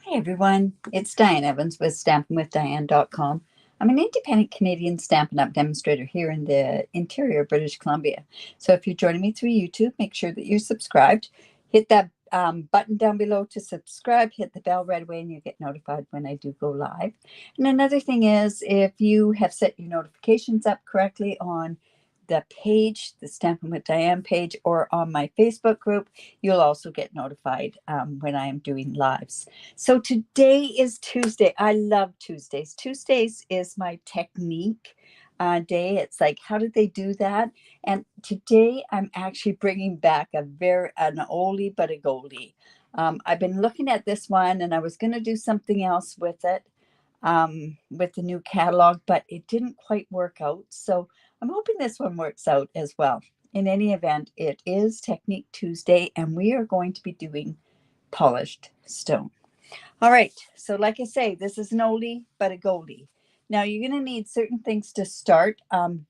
Hey everyone, it's Diane Evans with stampinwithdiane.com. I'm an independent Canadian Stampin' Up demonstrator here in the interior of British Columbia. So if you're joining me through YouTube, make sure that you're subscribed. Hit that button down below to subscribe. Hit the bell right away and you get notified when I do go live. And another thing is, if you have set your notifications up correctly on the page, the Stampin' with Diane page, or on my Facebook group, you'll also get notified when I am doing lives. So today is Tuesday. I love Tuesdays. Tuesdays is my technique day. It's like, how did they do that? And today I'm actually bringing back an oldie but a goldie. I've been looking at this one and I was going to do something else with it, with the new catalog, but it didn't quite work out. So I'm hoping this one works out as well. In any event, it is Technique Tuesday and we are going to be doing polished stone. All right, so like I say, this is an oldie but a goldie. Now you're going to need certain things to start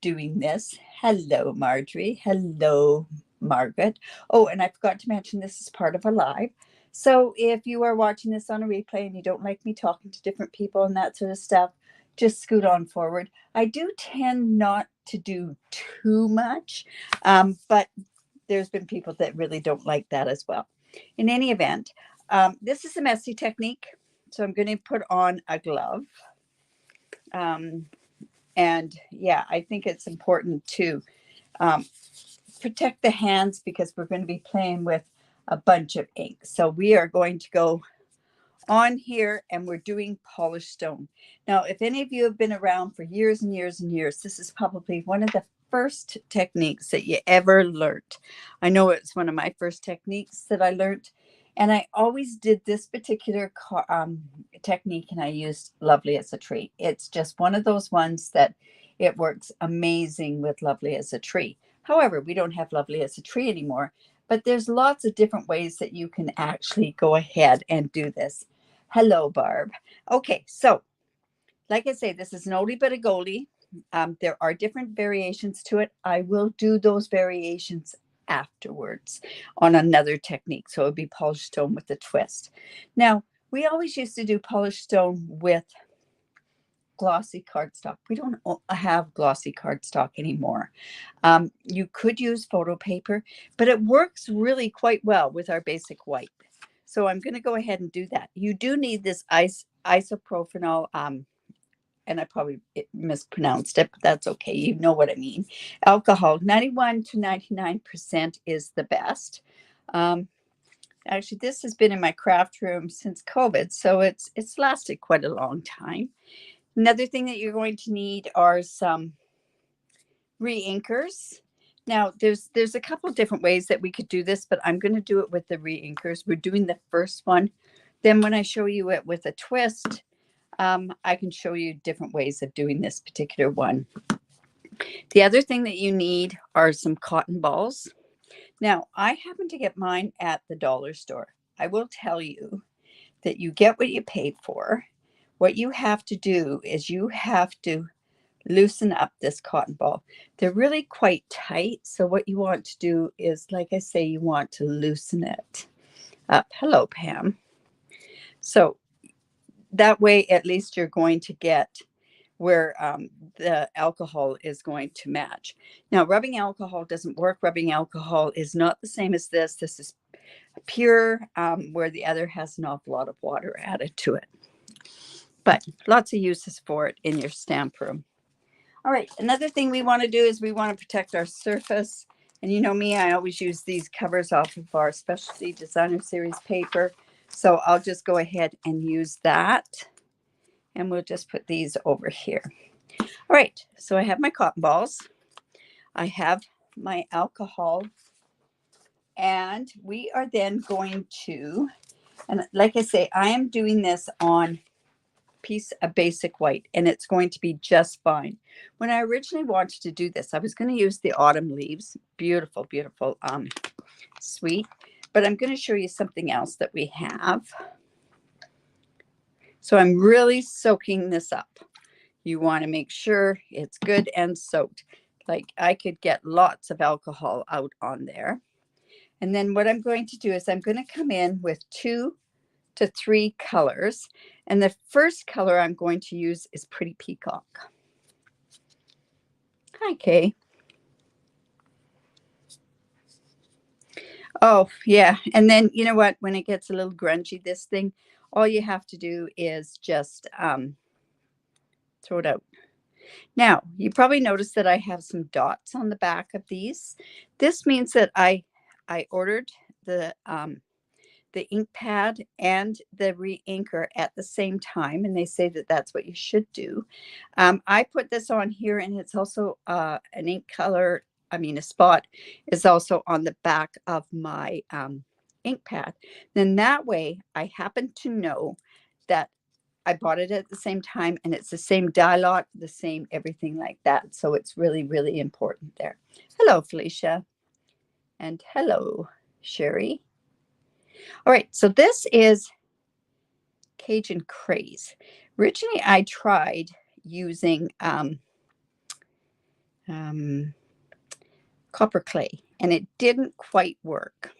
doing this. Hello, Marjorie. Hello, Margaret. Oh, and I forgot to mention this is part of a live. So if you are watching this on a replay and you don't like me talking to different people and that sort of stuff, just scoot on forward. I do tend not to do too much, but there's been people that really don't like that as well. In any event, this is a messy technique. So I'm going to put on a glove. And yeah, I think it's important to protect the hands because we're going to be playing with a bunch of ink. So we are going to go on here and we're doing polished stone. Now, if any of you have been around for years and years and years, this is probably one of the first techniques that you ever learned. I know it's one of my first techniques that I learned. And I always did this particular technique and I used Lovely as a Tree. It's just one of those ones that it works amazing with Lovely as a Tree. However, we don't have Lovely as a Tree anymore, but there's lots of different ways that you can actually go ahead and do this. Hello, Barb. Okay, so like I say, this is an oldie but a goldie. There are different variations to it. I will do those variations afterwards on another technique. So it would be polished stone with a twist. Now, we always used to do polished stone with glossy cardstock. We don't have glossy cardstock anymore. You could use photo paper, but it works really quite well with our basic white. So I'm going to go ahead and do that. You do need this isopropanol, and I probably mispronounced it, but that's okay. You know what I mean. Alcohol, 91 to 99% is the best. Actually, this has been in my craft room since COVID, so it's lasted quite a long time. Another thing that you're going to need are some re-inkers. Now, there's a couple of different ways that we could do this, but I'm going to do it with the re-inkers. We're doing the first one. Then when I show you it with a twist, I can show you different ways of doing this particular one. The other thing that you need are some cotton balls. Now, I happen to get mine at the dollar store. I will tell you that you get what you pay for. What you have to do is you have to loosen up this cotton ball. They're really quite tight. So what you want to do is, like I say, you want to loosen it up. Hello, Pam. So that way, at least you're going to get where the alcohol is going to match. Now, rubbing alcohol doesn't work. Rubbing alcohol is not the same as this. This is pure, where the other has an awful lot of water added to it. But lots of uses for it in your stamp room. All right, another thing we want to do is we want to protect our surface. And you know me, I always use these covers off of our Specialty Designer Series paper. So I'll just go ahead and use that. And we'll just put these over here. All right, so I have my cotton balls. I have my alcohol. And we are then going to, and like I say, I am doing this on piece of basic white and it's going to be just fine. When I originally wanted to do this, I was going to use the autumn leaves. Beautiful, beautiful, sweet. But I'm going to show you something else that we have. So I'm really soaking this up. You want to make sure it's good and soaked. Like I could get lots of alcohol out on there. And then what I'm going to do is I'm going to come in with 2 to 3 colors. And the first color I'm going to use is Pretty Peacock. Hi, Kay. Oh, yeah. And then, you know what? When it gets a little grungy, this thing, all you have to do is just throw it out. Now, you probably noticed that I have some dots on the back of these. This means that I ordered the ink pad and the re-inker at the same time, and they say that that's what you should do. I put this on here, and it's also an ink color. I mean, a spot is also on the back of my ink pad. Then that way, I happen to know that I bought it at the same time, and it's the same dye lot, the same everything like that. So it's really, really important there. Hello, Felicia. And hello, Sherry. All right, so this is Cajun Craze. Originally, I tried using copper clay, and it didn't quite work.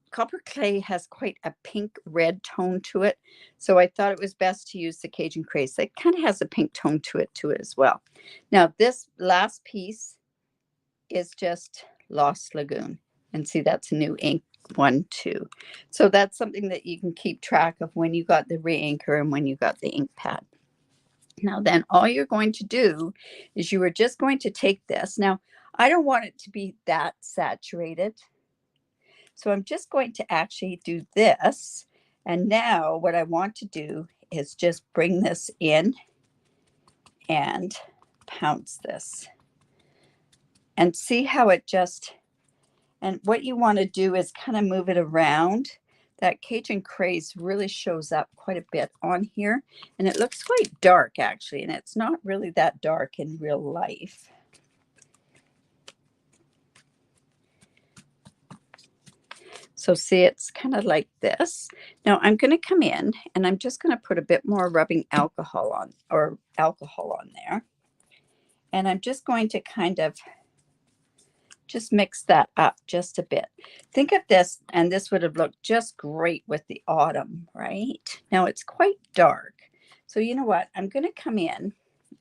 Copper clay has quite a pink red tone to it, so I thought it was best to use the Cajun Craze. It kind of has a pink tone to it as well. Now, this last piece is just Lost Lagoon, and see, that's a new ink one too. So that's something that you can keep track of when you got the re-inker and when you got the ink pad. Now then, all you're going to do is you are just going to take this. Now, I don't want it to be that saturated, so I'm just going to actually do this. And now what I want to do is just bring this in and pounce this. And see how it just, and what you want to do is kind of move it around. That Cajun Craze really shows up quite a bit on here. And it looks quite dark, actually. And it's not really that dark in real life. So see, it's kind of like this. Now I'm going to come in and I'm just going to put a bit more rubbing alcohol on, or alcohol on there. And I'm just going to kind of just mix that up just a bit. Think of this, and this would have looked just great with the autumn, right? Now it's quite dark. So you know what? I'm going to come in,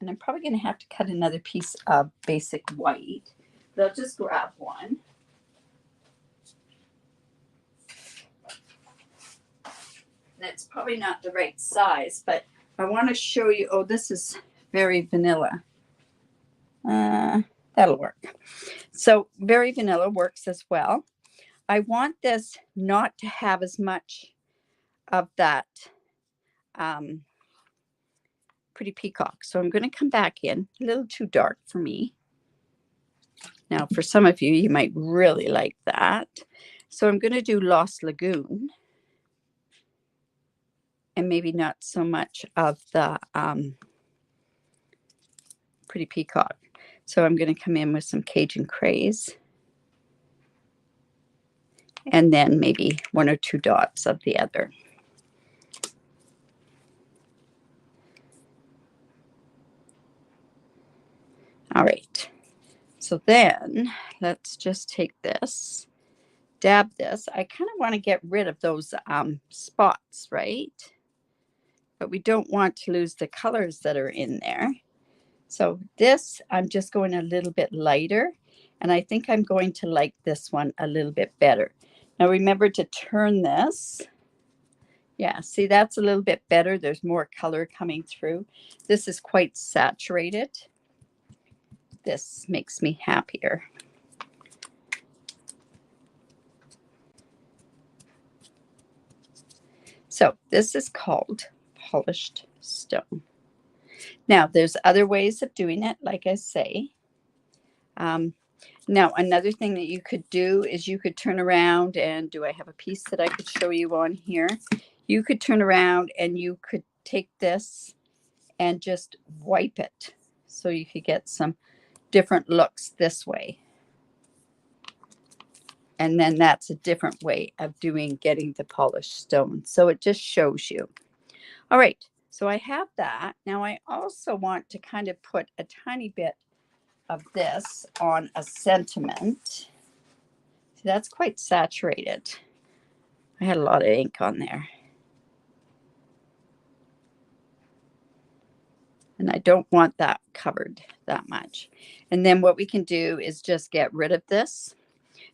and I'm probably going to have to cut another piece of basic white. But I'll just grab one. And it's probably not the right size, but I want to show you. Oh, this is very vanilla. That'll work. So very vanilla works as well. I want this not to have as much of that Pretty Peacock. So I'm going to come back in. A little too dark for me. Now, for some of you, you might really like that. So I'm going to do Lost Lagoon. And maybe not so much of the Pretty Peacock. So I'm going to come in with some Cajun Craze. And then maybe 1 or 2 dots of the other. All right. So then let's just take this, dab this. I kind of want to get rid of those spots, right? But we don't want to lose the colors that are in there. So this, I'm just going a little bit lighter. And I think I'm going to like this one a little bit better. Now remember to turn this. Yeah, see, that's a little bit better. There's more color coming through. This is quite saturated. This makes me happier. So this is called Polished Stone. Now, there's other ways of doing it, like I say. Now, another thing that you could do is you could turn around and do I have a piece that I could show you on here? You could turn around and you could take this and just wipe it. So you could get some different looks this way. And then that's a different way of getting the polished stone. So it just shows you. All right. So I have that. Now I also want to kind of put a tiny bit of this on a sentiment. See, that's quite saturated. I had a lot of ink on there. And I don't want that covered that much. And then what we can do is just get rid of this.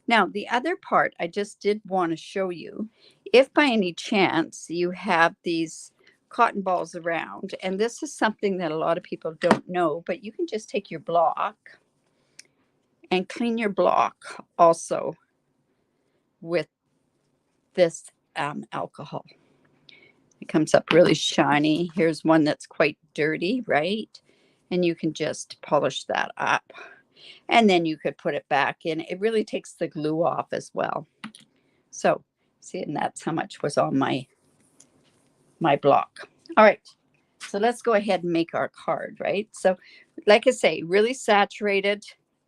Now, the other part I just did want to show you, if by any chance you have these cotton balls around, and this is something that a lot of people don't know, but you can just take your block and clean your block also with this alcohol. It comes up really shiny. Here's one that's quite dirty, right? And you can just polish that up. And then you could put it back in. It really takes the glue off as well. So, see, and that's how much was on my block. All right. So let's go ahead and make our card, right? So, like I say, really saturated.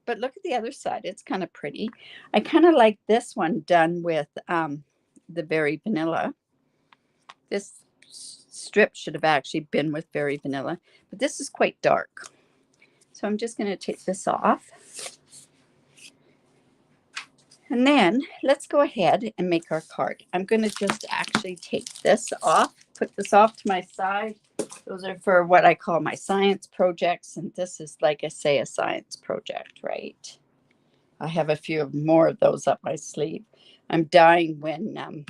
But look at the other side. It's kind of pretty. I kind of like this one done with the Very Vanilla. This strip should have actually been with Very Vanilla, but this is quite dark. So I'm just going to take this off. And then let's go ahead and make our card. I'm going to just actually take this off, put this off to my side. Those are for what I call my science projects. And this is, like I say, a science project, right? I have a few more of those up my sleeve. I'm dying when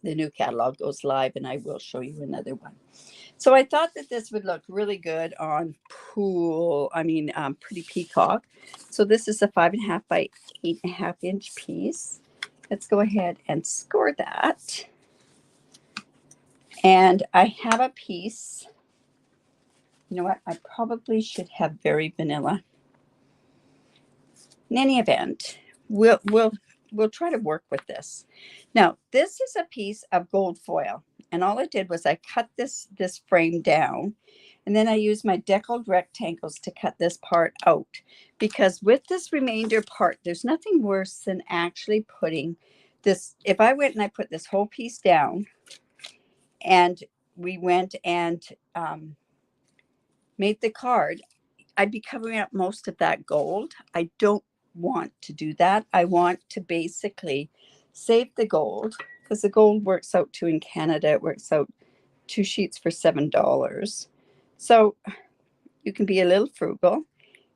the new catalog goes live, and I will show you another one. So I thought that this would look really good on Pretty Peacock. So this is a 5.5 by 8.5 inch piece. Let's go ahead and score that. And I have a piece. You know what? I probably should have Very Vanilla. In any event, we'll try to work with this. Now, this is a piece of gold foil. And all I did was I cut this frame down, and then I used my deckled rectangles to cut this part out, because with this remainder part, there's nothing worse than actually putting this. If I went and I put this whole piece down and we went and made the card, I'd be covering up most of that gold. I don't want to do that. I want to basically save the gold, because the gold works out to, in Canada, it works out 2 sheets for $7. So you can be a little frugal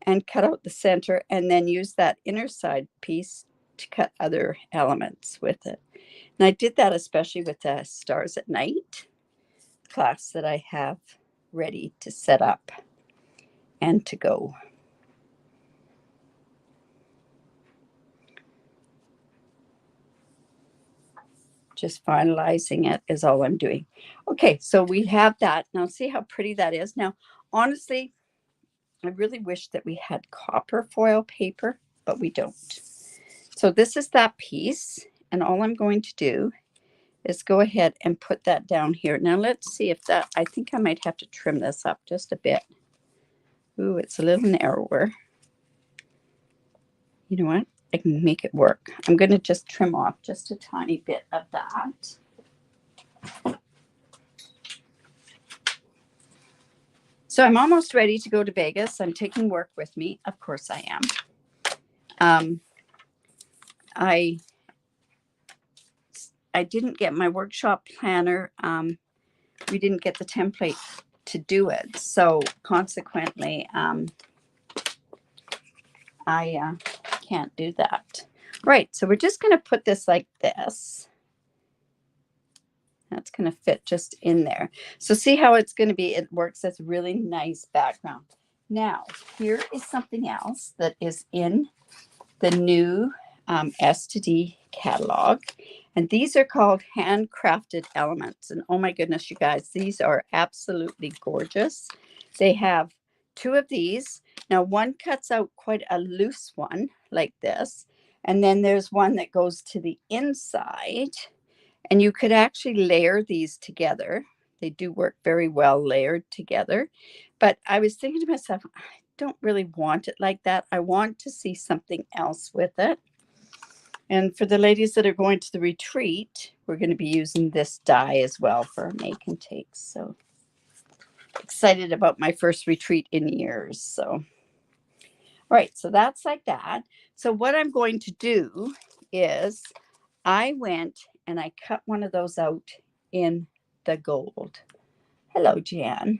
and cut out the center, and then use that inner side piece to cut other elements with it. And I did that especially with the Stars at Night class that I have ready to set up and to go. Just finalizing it is all I'm doing. Okay, so we have that. Now see how pretty that is. Now, honestly, I really wish that we had copper foil paper, but we don't. So this is that piece, and all I'm going to do is go ahead and put that down here. Now let's see if that, I think I might have to trim this up just a bit. Ooh, it's a little narrower. You know what? I can make it work. I'm going to just trim off just a tiny bit of that. So I'm almost ready to go to Vegas. I'm taking work with me. Of course I am. I didn't get my workshop planner. We didn't get the template to do it. So consequently, I can't do that. Right, so we're just going to put this like this. That's going to fit just in there. So see how it's going to be. It works as a really nice background. Now, here is something else that is in the new S2D catalog. And these are called handcrafted elements. And oh my goodness, you guys, these are absolutely gorgeous. They have 2 of these. Now, one cuts out quite a loose one like this. And then there's one that goes to the inside. And you could actually layer these together. They do work very well layered together. But I was thinking to myself, I don't really want it like that. I want to see something else with it. And for the ladies that are going to the retreat, we're going to be using this die as well for our make and takes. So excited about my first retreat in years. So, all right, so that's like that. So what I'm going to do is I went and I cut one of those out in the gold. Hello, Jan.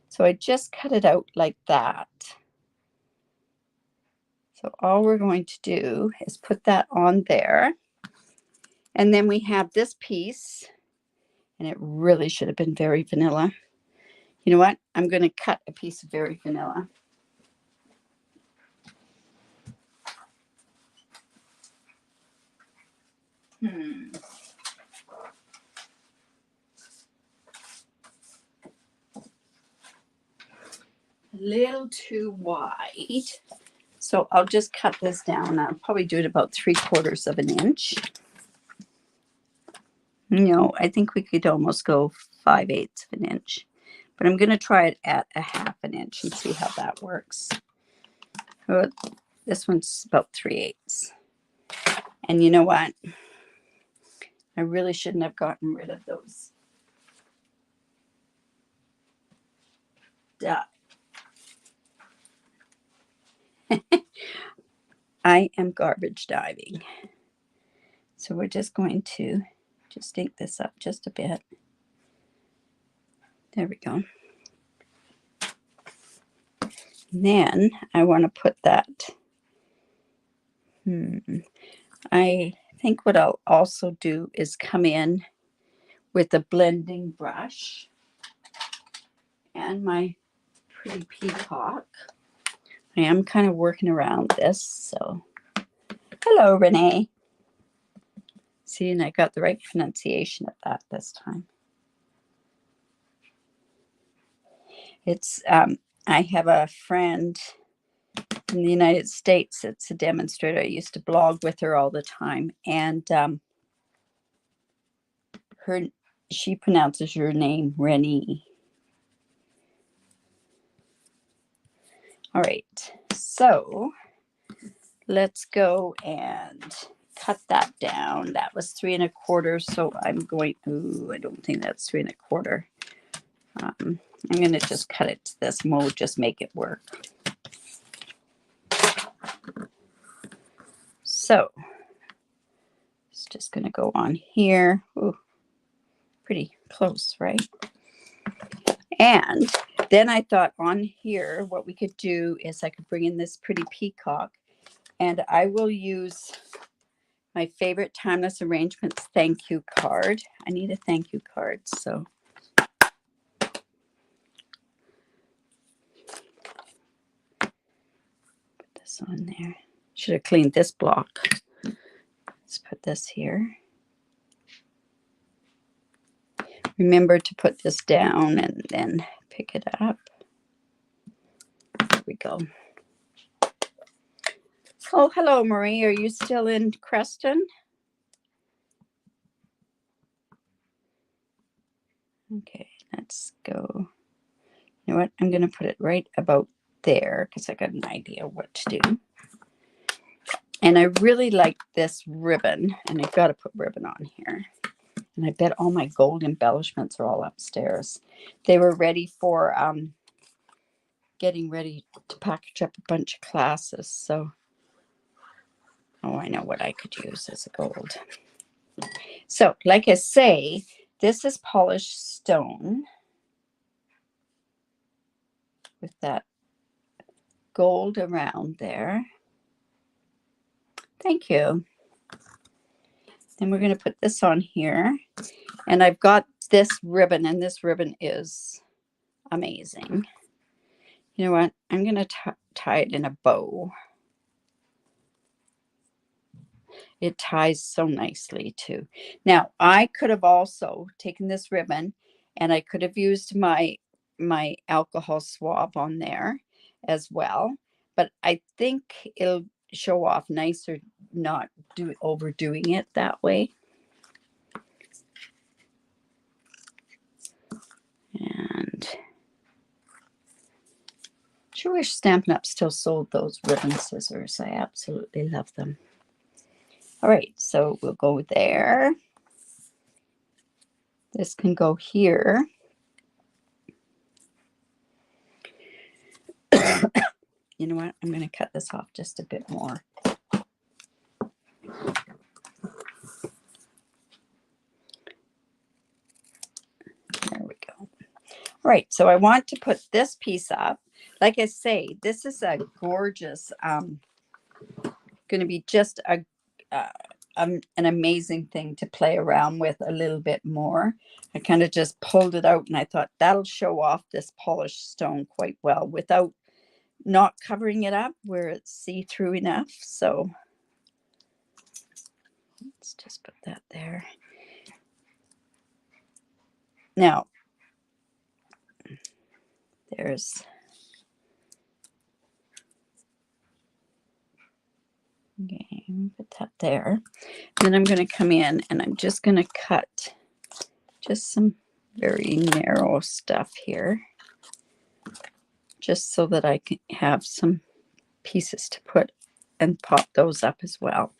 So I just cut it out like that. So all we're going to do is put that on there. And then we have this piece, and it really should have been very vanilla. You know what? I'm going to cut a piece of very vanilla. A little too wide. So I'll just cut this down. I'll probably do it about 3/4 of an inch. No, I think we could almost go 5/8 of an inch. But I'm going to try it at a 1/2 an inch and see how that works. Oh, this one's about 3/8. And you know what? I really shouldn't have gotten rid of those. Duh. I am garbage diving. So we're just going to just ink this up just a bit. There we go. And then I want to put that. I think what I'll also do is come in with a blending brush and my pretty peacock. I am kind of working around this, so hello, Renee. See, and I got the right pronunciation of that this time. It's I have a friend in the United States. It's a demonstrator. I used to blog with her all the time, and she pronounces your name Renee. All right, so let's go and cut that down. That was 3 1/4. So I'm going. Ooh, I don't think that's 3 1/4. I'm going to just cut it to this, and we'll just make it work. So it's just going to go on here. Ooh, pretty close, right? And then I thought on here, what we could do is I could bring in this pretty peacock, and I will use my favorite Timeless Arrangements thank you card. I need a thank you card, so put this on there. Should have cleaned this block. Let's put this here. Remember to put this down and then pick it up. There we go. Oh, hello, Marie. Are you still in Creston? Okay, let's go. You know what? I'm going to put it right about there because I got an idea what to do. And I really like this ribbon, and I've got to put ribbon on here. And I bet all my gold embellishments are all upstairs. They were ready for getting ready to package up a bunch of classes. So, oh, I know what I could use as a gold. So, like I say, this is polished stone with that gold around there. Thank you. Then we're going to put this on here. And I've got this ribbon, and this ribbon is amazing. You know what? I'm going to tie it in a bow. It ties so nicely too. Now, I could have also taken this ribbon, and I could have used my alcohol swab on there as well. But I think it'll show off nicer not overdoing it that way. And sure wish Stampin' Up still sold those ribbon scissors. I absolutely love them. All right, so we'll go there. This can go here. You know what? I'm going to cut this off just a bit more. All right, so I want to put this piece up. Like I say, this is a gorgeous, going to be just an amazing thing to play around with a little bit more. I kind of just pulled it out and I thought that'll show off this polished stone quite well without not covering it up where it's see-through enough. So let's just put that there. Now, there's okay, put that there. Then I'm going to come in and I'm just going to cut just some very narrow stuff here, just so that I can have some pieces to put and pop those up as well.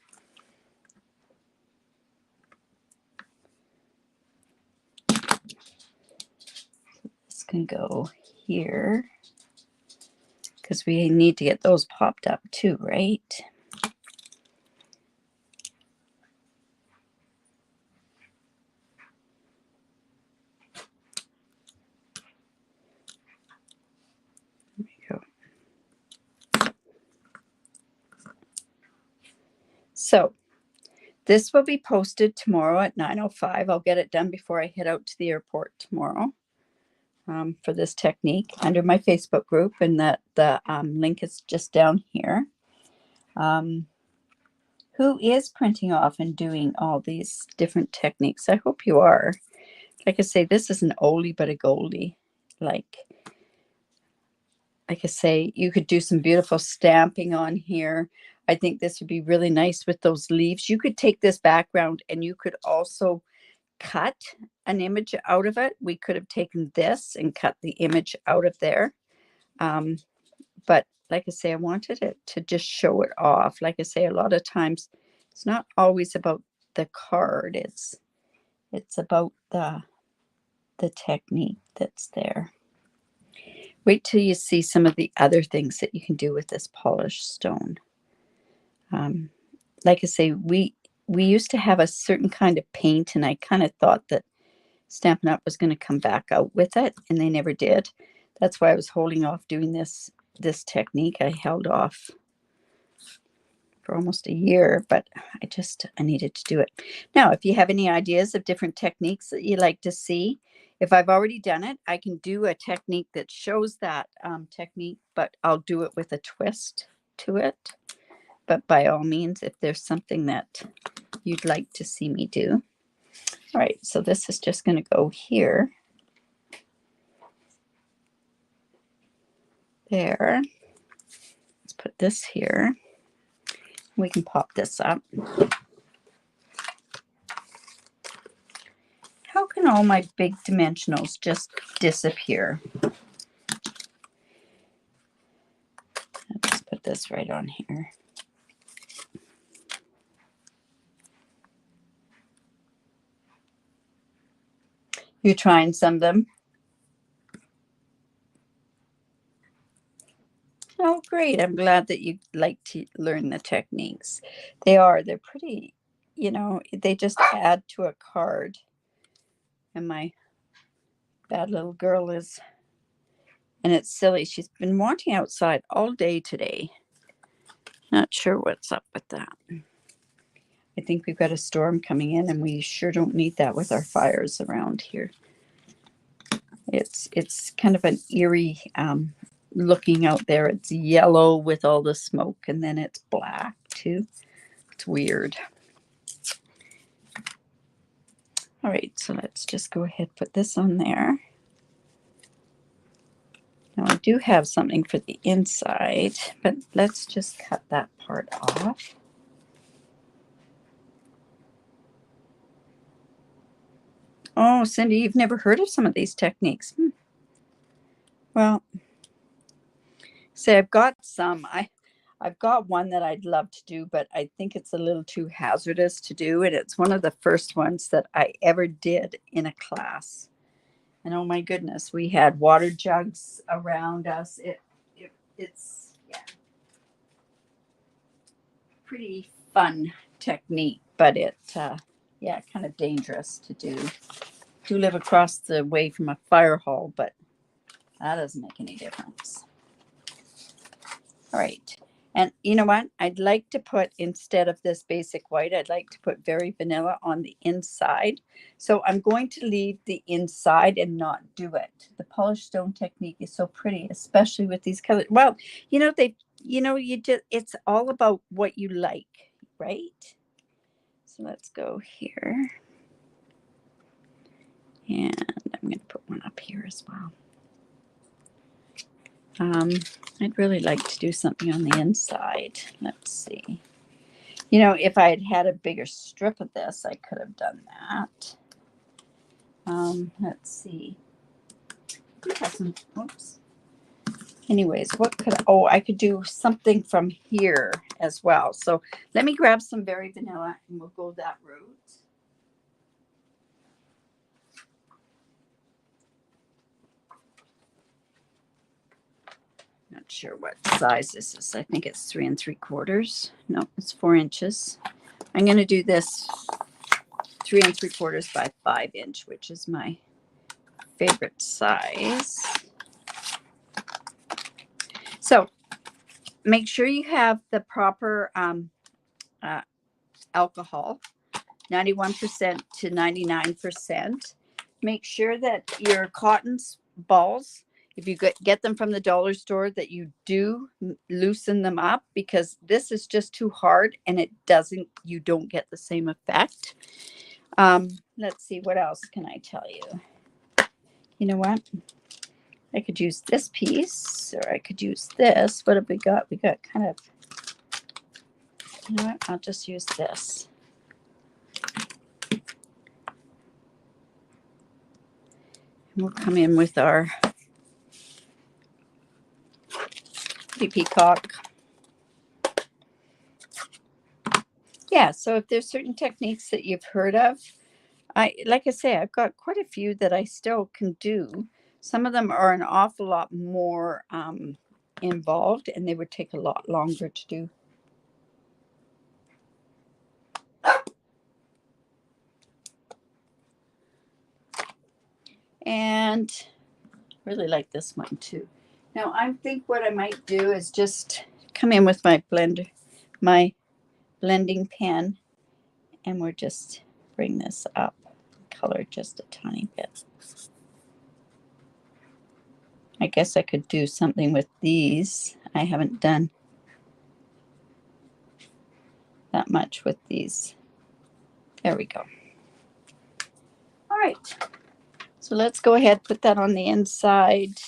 This can go here because we need to get those popped up too, right? There we go. So this will be posted tomorrow at 9:05. I'll get it done before I head out to the airport tomorrow for this technique under my Facebook group, and that the link is just down here. Who is printing off and doing all these different techniques? I hope you are. Like I say, this is an oldie but a goldie. Like I say, you could do some beautiful stamping on here. I think this would be really nice with those leaves. You could take this background and you could also cut an image out of it. We could have taken this and cut the image out of there. But like I say, I wanted it to just show it off. Like I say, a lot of times it's not always about the card. It's about the technique that's there. Wait till you see some of the other things that you can do with this polished stone. Like I say, we used to have a certain kind of paint, and I kind of thought that Stampin' Up was going to come back out with it, and they never did. That's why I was holding off doing this technique. I held off for almost a year, but I needed to do it. Now, if you have any ideas of different techniques that you like to see, if I've already done it, I can do a technique that shows that technique, but I'll do it with a twist to it. But by all means, if there's something that you'd like to see me do. All right, so this is just going to go here. There. Let's put this here. We can pop this up. How can all my big dimensionals just disappear? Let's put this right on here. You're trying some of them? Oh, great. I'm glad that you like to learn the techniques. They're pretty, they just add to a card. And my bad little girl is, and it's silly. She's been wanting outside all day today. Not sure what's up with that. I think we've got a storm coming in, and we sure don't need that with our fires around here. It's kind of an eerie looking out there. It's yellow with all the smoke, and then it's black too. It's weird. All right, so let's just go ahead and put this on there. Now I do have something for the inside, but let's just cut that part off. Oh, Cindy, you've never heard of some of these techniques. Well, say I've got some. I've got one that I'd love to do, but I think it's a little too hazardous to do, and it's one of the first ones that I ever did in a class. And oh my goodness, we had water jugs around us. It's pretty fun technique, but kind of dangerous to do. Do live across the way from a fire hall, but That doesn't make any difference. All right. And you know what? I'd like to put, instead of this basic white, I'd like to put very vanilla on the inside. So I'm going to leave the inside and not do it. The polished stone technique is so pretty, especially with these colors. Well, it's all about what you like, right? So let's go here. And I'm going to put one up here as well. I'd really like to do something on the inside. Let's see. If I had had a bigger strip of this, I could have done that. Let's see. Oops. Anyways, I could do something from here as well. So let me grab some berry vanilla and we'll go that route. Not sure what size this is. I think it's 3 3/4. No, it's 4 inches. I'm going to do this 3 3/4 by 5 inch, which is my favorite size. So make sure you have the proper alcohol, 91% to 99%. Make sure that your cotton balls, if you get them from the dollar store, that you do loosen them up, because this is just too hard and you don't get the same effect. Let's see, what else can I tell you? You know what? I could use this piece, or I could use this. What have we got? We got kind of, you know what? I'll just use this. We'll come in with our peacock. Yeah, so if there's certain techniques that you've heard of, like I say, I've got quite a few that I still can do. Some of them are an awful lot more involved, and they would take a lot longer to do. And really like this one too. Now I think what I might do is just come in with my blender, my blending pen, and we'll just bring this up, color just a tiny bit. I guess I could do something with these. I haven't done that much with these. There we go. All right. So let's go ahead, put that on the inside.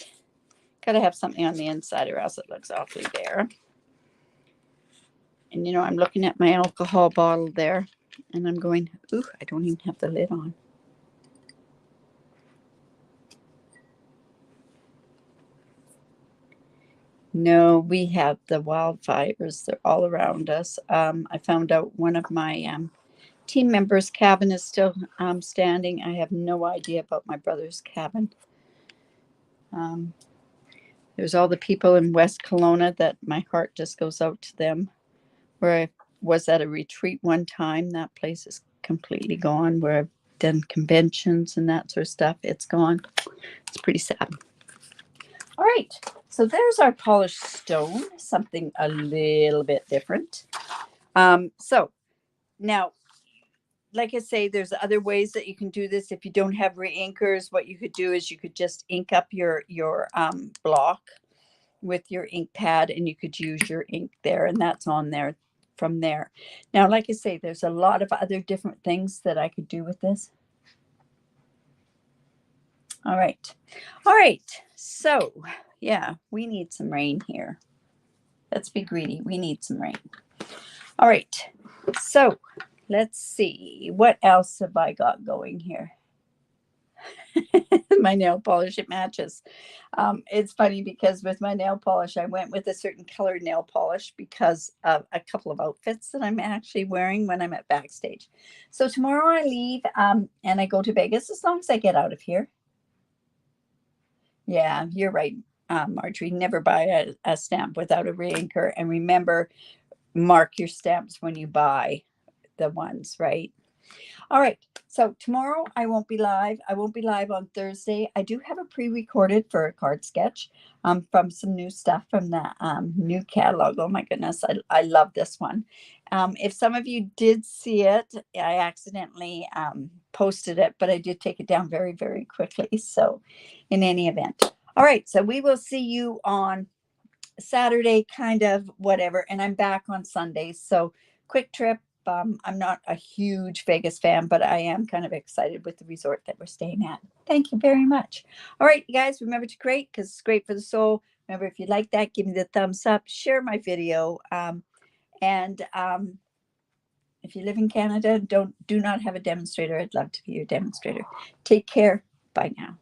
Got to have something on the inside or else it looks awfully bare. And I'm looking at my alcohol bottle there, and I'm going, ooh, I don't even have the lid on. No, we have the wildfires. They're all around us. I found out one of my team members' cabin is still standing. I have no idea about my brother's cabin. There's all the people in West Kelowna that my heart just goes out to them. Where I was at a retreat one time, that place is completely gone. Where I've done conventions and that sort of stuff, it's gone. It's pretty sad. All right, so there's our polished stone, something a little bit different. So now, like I say, there's other ways that you can do this. If you don't have re-inkers, what you could do is you could just ink up your block with your ink pad, and you could use your ink there, and that's on there from there. Now, like I say, there's a lot of other different things that I could do with this. All right. So yeah, we need some rain here. Let's be greedy. We need some rain. All right. So let's see. What else have I got going here? My nail polish, it matches. It's funny because with my nail polish, I went with a certain colored nail polish because of a couple of outfits that I'm actually wearing when I'm at backstage. So tomorrow I leave and I go to Vegas, as long as I get out of here. Yeah, you're right, Marjorie. Never buy a stamp without a re-inker. And remember, mark your stamps when you buy the ones, right? All right. So tomorrow I won't be live. I won't be live on Thursday. I do have a pre-recorded for a card sketch from some new stuff from the new catalog. Oh my goodness, I love this one. If some of you did see it, I accidentally posted it, but I did take it down very, very quickly. So in any event. All right. So we will see you on Saturday, kind of whatever. And I'm back on Sundays. So quick trip. I'm not a huge Vegas fan, but I am kind of excited with the resort that we're staying at. Thank you very much. All right, you guys, remember to create because it's great for the soul. Remember, if you like that, give me the thumbs up, share my video. And if you live in Canada, do not have a demonstrator. I'd love to be your demonstrator. Take care. Bye now.